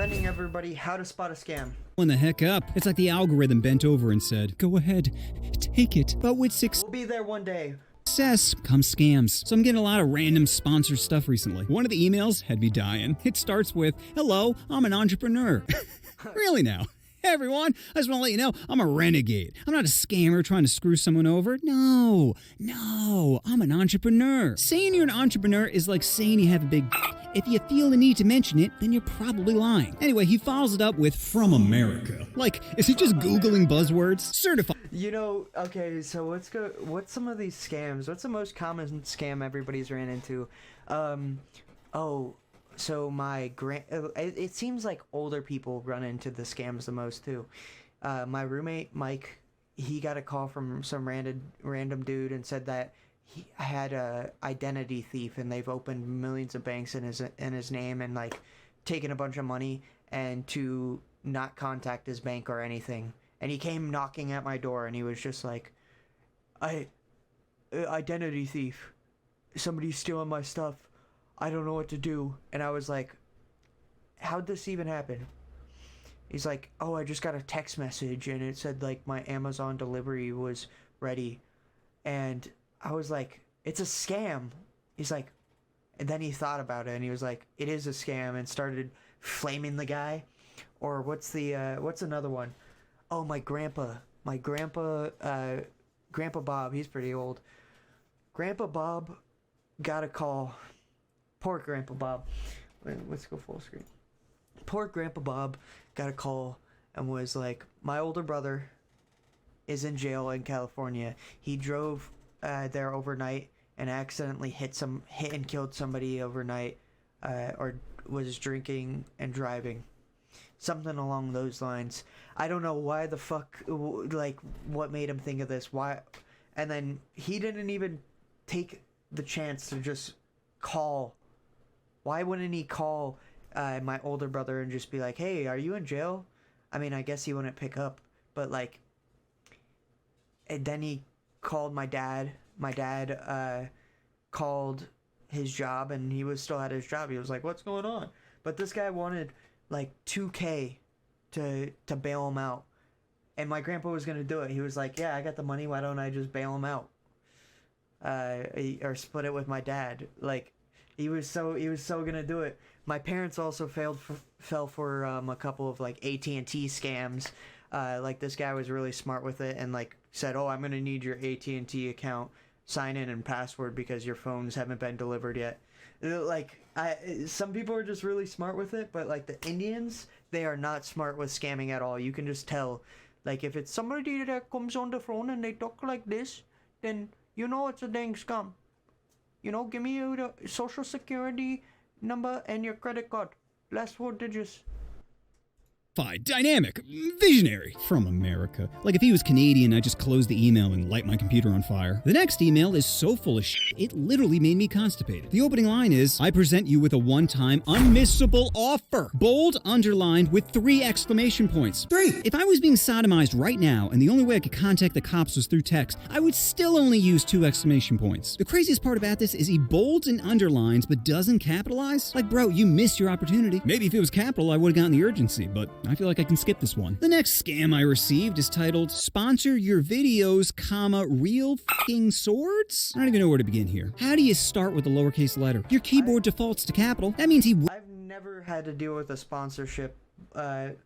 defending everybody how to spot a scam. The heck up. It's like the algorithm bent over and said, go ahead, take it. But with We'll be there one day. success comes scams. So I'm getting a lot of random sponsored stuff recently. One of the emails had me dying. It starts with, hello, I'm an entrepreneur. Really now? Hey everyone, I just want to let you know I'm a renegade. I'm not a scammer trying to screw someone over. No, I'm an entrepreneur. Saying you're an entrepreneur is like saying you have a big... If you feel the need to mention it, then you're probably lying. Anyway, he follows it up with, from America. Like, is he just Googling buzzwords? Certified. You know, okay, so what's some of these scams? What's the most common scam everybody's ran into? So it seems like older people run into the scams the most too. My roommate Mike, he got a call from some random dude and said that he had a identity thief and they've opened millions of banks in his name and like taken a bunch of money and to not contact his bank or anything. And he came knocking at my door and he was just like, identity thief, somebody's stealing my stuff. I don't know what to do. And I was like, how'd this even happen? He's like, oh, I just got a text message and it said like my Amazon delivery was ready. And I was like, it's a scam. He's like, and then he thought about it and he was like, it is a scam, and started flaming the guy. Or what's another one? Oh, my grandpa Bob, he's pretty old. Grandpa Bob got a call. Poor Grandpa Bob. Let's go full screen. Poor Grandpa Bob got a call and was like, my older brother is in jail in California. He drove there overnight and accidentally hit and killed somebody overnight, or was drinking and driving. Something along those lines. I don't know why the fuck, like, what made him think of this. Why? And then he didn't even take the chance to just call. Why wouldn't he call my older brother and just be like, hey, are you in jail? I mean, I guess he wouldn't pick up, but like, and then he called my dad. My dad called his job and he was still at his job. He was like, what's going on? But this guy wanted like $2,000 to bail him out. And my grandpa was going to do it. He was like, yeah, I got the money. Why don't I just bail him out? Or split it with my dad. Like, he was so gonna do it. My parents also fell for a couple of like AT&T scams. Like this guy was really smart with it and like said, oh, I'm gonna need your AT&T account sign in and password because your phones haven't been delivered yet. Like, some people are just really smart with it, but like the Indians, they are not smart with scamming at all. You can just tell. Like, if it's somebody that comes on the phone and they talk like this, then you know it's a dang scam. You know, give me your social security number and your credit card. Last 4 digits. Dynamic, visionary, from America. Like if he was Canadian, I'd just close the email and light my computer on fire. The next email is so full of shit, it literally made me constipated. The opening line is, I present you with a one-time unmissable offer. Bold, underlined, with 3 exclamation points. 3! If I was being sodomized right now, and the only way I could contact the cops was through text, I would still only use 2 exclamation points. The craziest part about this is he bolds and underlines, but doesn't capitalize. Like, bro, you missed your opportunity. Maybe if it was capital, I would've gotten the urgency, but I feel like I can skip this one. The next scam I received is titled, Sponsor Your Videos, real fucking swords? I don't even know where to begin here. How do you start with a lowercase letter? Your keyboard defaults to capital. That means I've never had to deal with a sponsorship. I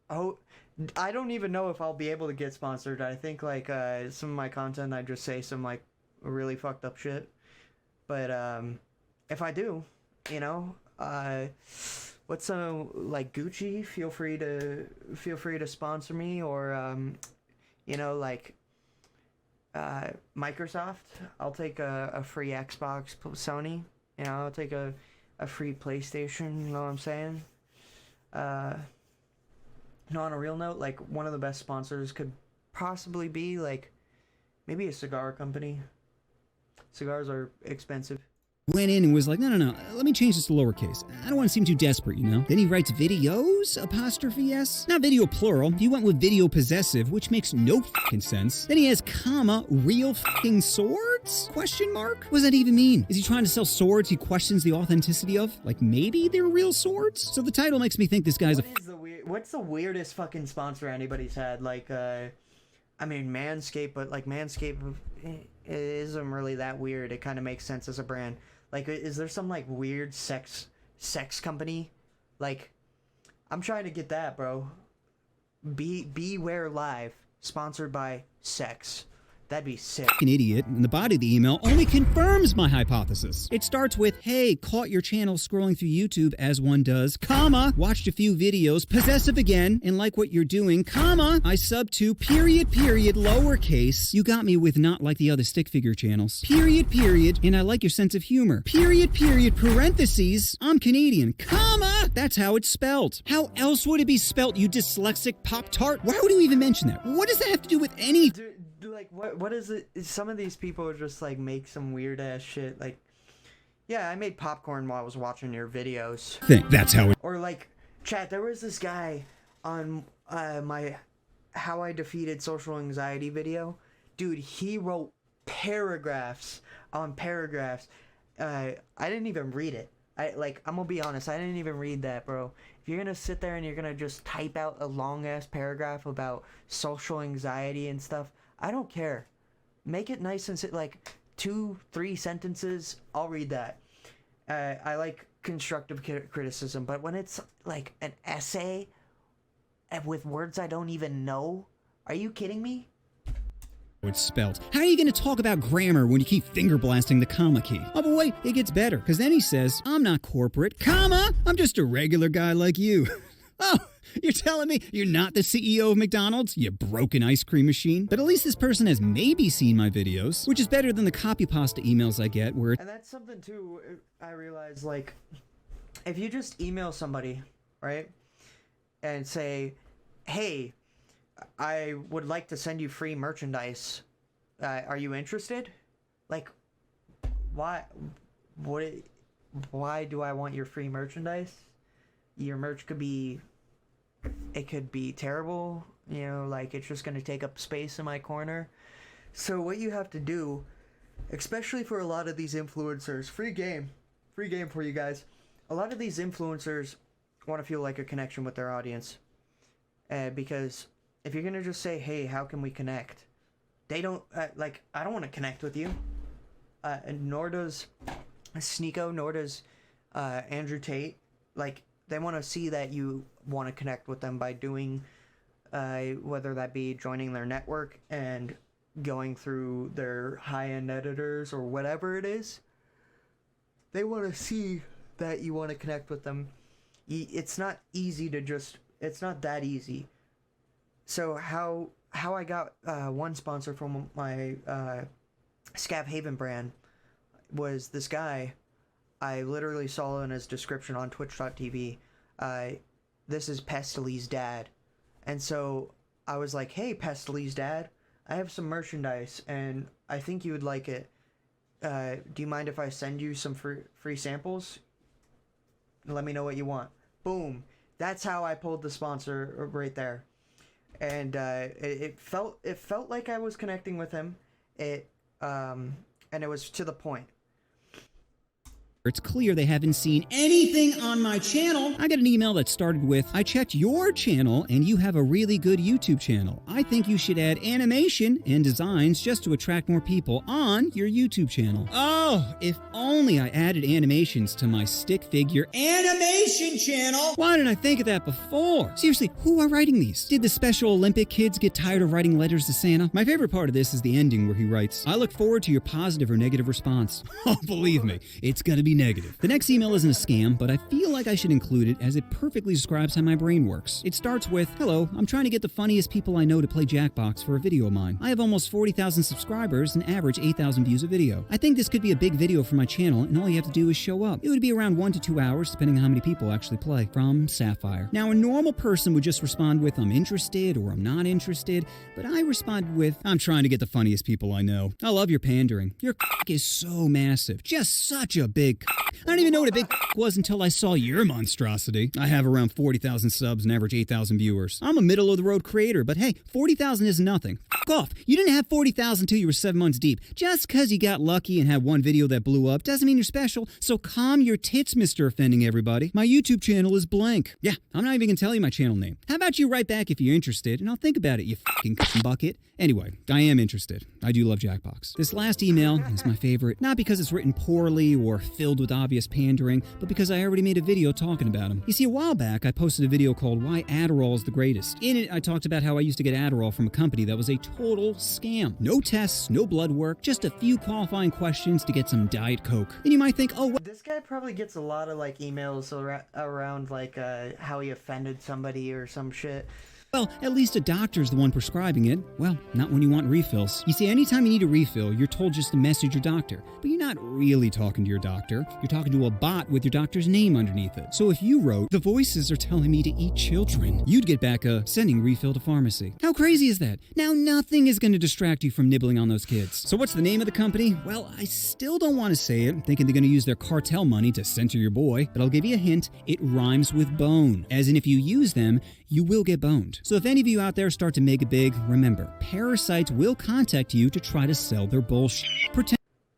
don't even know if I'll be able to get sponsored. I think like some of my content, I just say some like really fucked up shit. But if I do, you know, what's like Gucci? Feel free to sponsor me, or you know, like Microsoft. I'll take a free Xbox. Sony, you know, I'll take a free PlayStation. You know what I'm saying? No, on a real note, like one of the best sponsors could possibly be like maybe a cigar company. Cigars are expensive. Went in and was like, no, let me change this to lowercase. I don't want to seem too desperate, you know? Then he writes videos, apostrophe S. Not video plural. He went with video possessive, which makes no fucking sense. Then he has real fucking swords? Swords? Question mark? What does that even mean? Is he trying to sell swords he questions the authenticity of? Like maybe they're real swords? So the title makes me think this guy's What's the weirdest fucking sponsor anybody's had? Like, I mean, Manscaped, but like Manscaped isn't really that weird. It kind of makes sense as a brand. Like, is there some like weird sex company? Like, I'm trying to get that, bro. BWARELIVE, sponsored by sex. That'd be sick. An idiot, and the body of the email only confirms my hypothesis. It starts with, hey, caught your channel scrolling through YouTube as one does, comma, watched a few videos, possessive again, and like what you're doing, comma, I sub to, period, lowercase, you got me with not like the other stick figure channels, period, and I like your sense of humor, period, parentheses, I'm Canadian, comma, that's how it's spelled. How else would it be spelt, you dyslexic Pop-Tart? Why would you even mention that? What does that have to do with any... Like, what is it? Some of these people just like make some weird ass shit. Like, yeah, I made popcorn while I was watching your videos. That's how it... Or like, chat, there was this guy on my How I Defeated Social Anxiety video. Dude, he wrote paragraphs on paragraphs. I didn't even read it. I'm gonna be honest, I didn't even read that, bro. If you're gonna sit there and you're gonna just type out a long ass paragraph about social anxiety and stuff, I don't care. Make it nice and like 2-3 sentences. I'll read that. I like constructive criticism, but when it's like an essay with words I don't even know, are you kidding me? It's spelled. How are you going to talk about grammar when you keep finger blasting the comma key? Oh, but wait, it gets better, because then he says, I'm not corporate, comma, I'm just a regular guy like you. Oh, you're telling me you're not the CEO of McDonald's, you broken ice cream machine? But at least this person has maybe seen my videos, which is better than the copy pasta emails I get where... And that's something, too, I realize, like, if you just email somebody, right, and say, hey, I would like to send you free merchandise. Are you interested? Like, why do I want your free merchandise? Your merch could be terrible, you know, like it's just going to take up space in my corner. So what you have to do, especially for a lot of these influencers, free game for you guys. A lot of these influencers want to feel like a connection with their audience. Because if you're going to just say, hey, how can we connect? They don't, I don't want to connect with you. And nor does Sneeko, nor does Andrew Tate. Like, they want to see that you want to connect with them by doing, whether that be joining their network and going through their high-end editors or whatever it is. They want to see that you want to connect with them. It's not easy to just, it's not that easy. So how I got one sponsor from my Scav Haven brand was this guy. I literally saw in his description on twitch.tv, this is Pestily's dad. And so I was like, hey, Pestily's dad, I have some merchandise and I think you would like it. Do you mind if I send you some free samples? Let me know what you want. Boom. That's how I pulled the sponsor right there. And it felt like I was connecting with him. And it was to the point. It's clear they haven't seen anything on my channel. I got an email that started with, I checked your channel and you have a really good YouTube channel. I think you should add animation and designs just to attract more people on your YouTube channel. Oh, if only I added animations to my stick figure animation channel. Why didn't I think of that before? Seriously, who are writing these? Did the Special Olympic kids get tired of writing letters to Santa? My favorite part of this is the ending where he writes, I look forward to your positive or negative response. Oh, believe me, it's gonna be negative. The next email isn't a scam, but I feel like I should include it as it perfectly describes how my brain works. It starts with, hello, I'm trying to get the funniest people I know to play Jackbox for a video of mine. I have almost 40,000 subscribers and average 8,000 views a video. I think this could be a big video for my channel, and all you have to do is show up. It would be around 1 to 2 hours, depending on how many people actually play. From Sapphire. Now, a normal person would just respond with, I'm interested, or I'm not interested, but I respond with, I'm trying to get the funniest people I know. I love your pandering. Your is so massive. Just such a big I don't even know what a big was until I saw your monstrosity. I have around 40,000 subs and average 8,000 viewers. I'm a middle-of-the-road creator, but hey, 40,000 is nothing. off. You didn't have 40,000 till you were 7 months deep. Just because you got lucky and had one video that blew up doesn't mean you're special. So calm your tits, Mr. Offending Everybody. My YouTube channel is blank. Yeah, I'm not even gonna tell you my channel name. How about you write back if you're interested, and I'll think about it, you fucking bucket. Anyway, I am interested. I do love Jackbox. This last email is my favorite, not because it's written poorly or filled with obvious pandering, but because I already made a video talking about him. You see, a while back, I posted a video called Why Adderall is the Greatest. In it, I talked about how I used to get Adderall from a company that was a total scam. No tests, no blood work, just a few qualifying questions to get some Diet Coke. And you might think, oh, This guy probably gets a lot of like emails around like how he offended somebody or some shit. well, at least a doctor's the one prescribing it. Well, not when you want refills. You see, anytime you need a refill, you're told just to message your doctor. But you're not really talking to your doctor. You're talking to a bot with your doctor's name underneath it. So if you wrote, "The voices are telling me to eat children," you'd get back a "sending refill to pharmacy." How crazy is that? Now nothing is going to distract you from nibbling on those kids. So what's the name of the company? Well, I still don't want to say it, thinking they're going to use their cartel money to censor your boy. But I'll give you a hint. It rhymes with bone. As in, if you use them, you will get boned. So if any of you out there start to make it big, remember, parasites will contact you to try to sell their bullshit.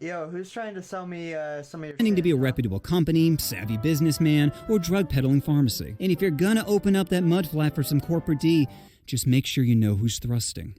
Yo, who's trying to sell me some of your Pretending to be a shit, huh? reputable company, savvy businessman, or drug peddling pharmacy. And if you're gonna open up that mud flap for some corporate D, just make sure you know who's thrusting.